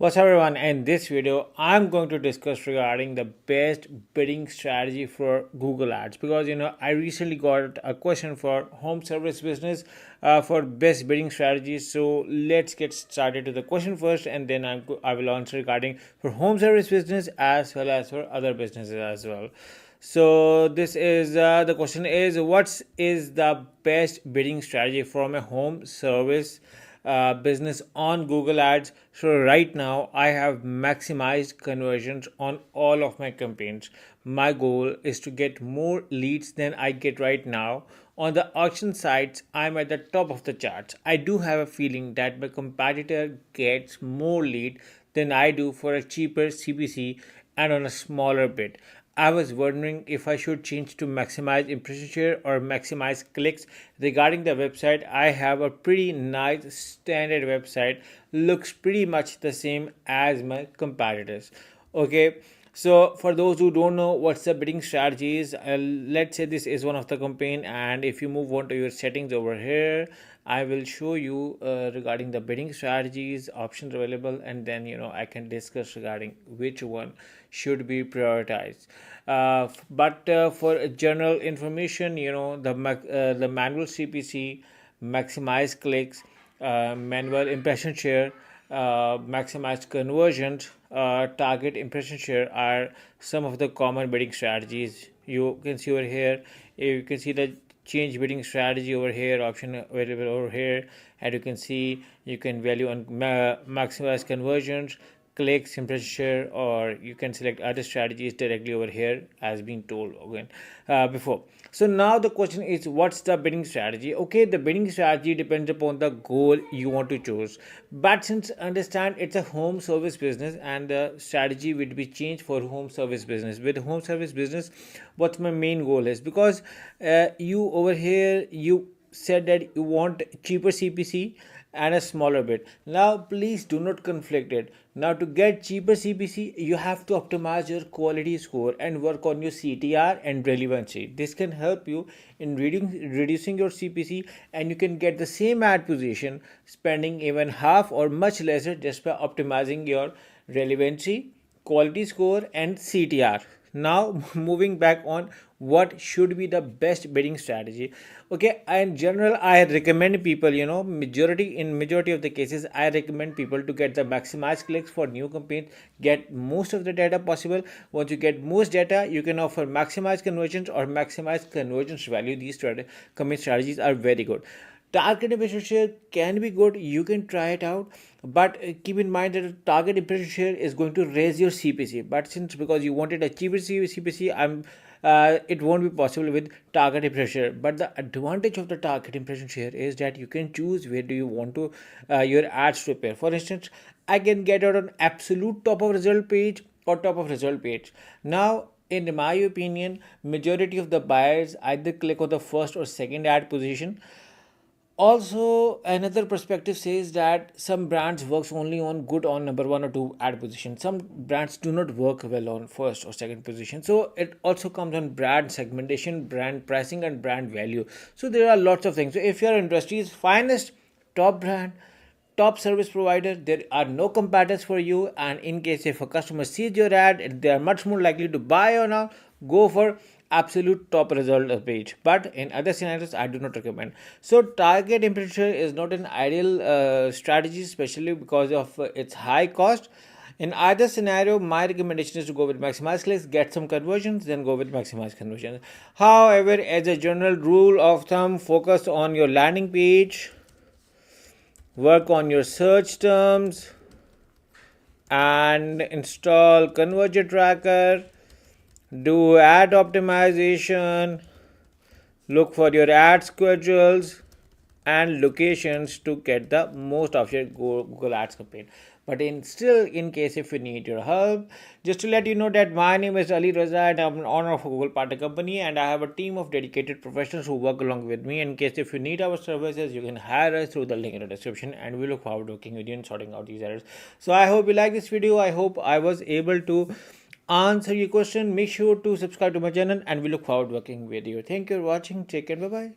What's up everyone? In this video, I'm going to discuss regarding the best bidding strategy for Google Ads because I recently got a question for home service business for best bidding strategies. So let's get started to the question first, and then I will answer regarding for home service business as well as for other businesses as well. So this is the question is what is the best bidding strategy from a home service business on Google Ads. So right now I have maximized conversions on all of my campaigns. My goal is to get more leads than I get right now. On the auction sites, I'm at the top of the charts. I do have a feeling that my competitor gets more lead than I do for a cheaper CPC and on a smaller bid. I was wondering if I should change to maximize impression share or maximize clicks. Regarding the website, I have a pretty nice standard website, looks pretty much the same as my competitors. Okay, so for those who don't know what's the bidding strategies, let's say this is one of the campaign, and if you move on to your settings over here, I will show you regarding the bidding strategies options available, and then I can discuss regarding which one should be prioritized. But for general information, the manual CPC, maximize clicks, manual impression share, maximized conversions, target impression share are some of the common bidding strategies. You can see over here. You can see the change bidding strategy over here, option available over here, and you can see you can value on maximize conversions, clicks, impression share, or you can select other strategies directly over here as being told again before. So now the question is, what's the bidding strategy? Okay, the bidding strategy depends upon the goal you want to choose, but since understand it's a home service business and the strategy would be changed for home service business. With home service business, what my main goal is, because you over here you said that you want cheaper CPC and a smaller bit. Now please do not conflict it. Now to get cheaper CPC, you have to optimize your quality score and work on your CTR and relevancy. This can help you in reducing your CPC, and you can get the same ad position spending even half or much lesser just by optimizing your relevancy, quality score, and CTR. Now moving back on what should be the best bidding strategy. Okay, in general I recommend people, majority of the cases I recommend people to get the maximized clicks for new campaigns, get most of the data possible. Once you get most data, you can offer maximize conversions or maximize conversions value. These campaign strategies are very good. Target impression share can be good, you can try it out, but keep in mind that target impression share is going to raise your CPC. But since because you wanted a cheaper CPC, it won't be possible with target impression share. But the advantage of the target impression share is that you can choose where do you want to your ads to appear. For instance, I can get it on absolute top of result page or top of result page. Now in my opinion, majority of the buyers either click on the first or second ad position. Also, another perspective says that some brands works only on good on number one or two ad position. Some brands do not work well on first or second position. So it also comes on brand segmentation, brand pricing, and brand value. So there are lots of things. So if your industry's finest top brand, top service provider, there are no competitors for you, and in case if a customer sees your ad, they are much more likely to buy or not, go for absolute top result page. But in other scenarios I do not recommend. So target impression is not an ideal strategy, especially because of its high cost. In either scenario, my recommendation is to go with maximize clicks, get some conversions, then go with maximize conversions. However, as a general rule of thumb, focus on your landing page, work on your search terms, and install conversion tracker, do ad optimization, look for your ad schedules and locations to get the most of your Google Ads campaign. But in case if you need your help, just to let you know that my name is Ali Raza and I'm an owner of a Google Partner Company, and I have a team of dedicated professionals who work along with me. In case if you need our services, you can hire us through the link in the description, and we look forward to working with you and sorting out these errors. So I hope you like this video. I hope I was able to answer your question. Make sure to subscribe to my channel, and we look forward to working with you. Thank you for watching. Take care. Bye bye.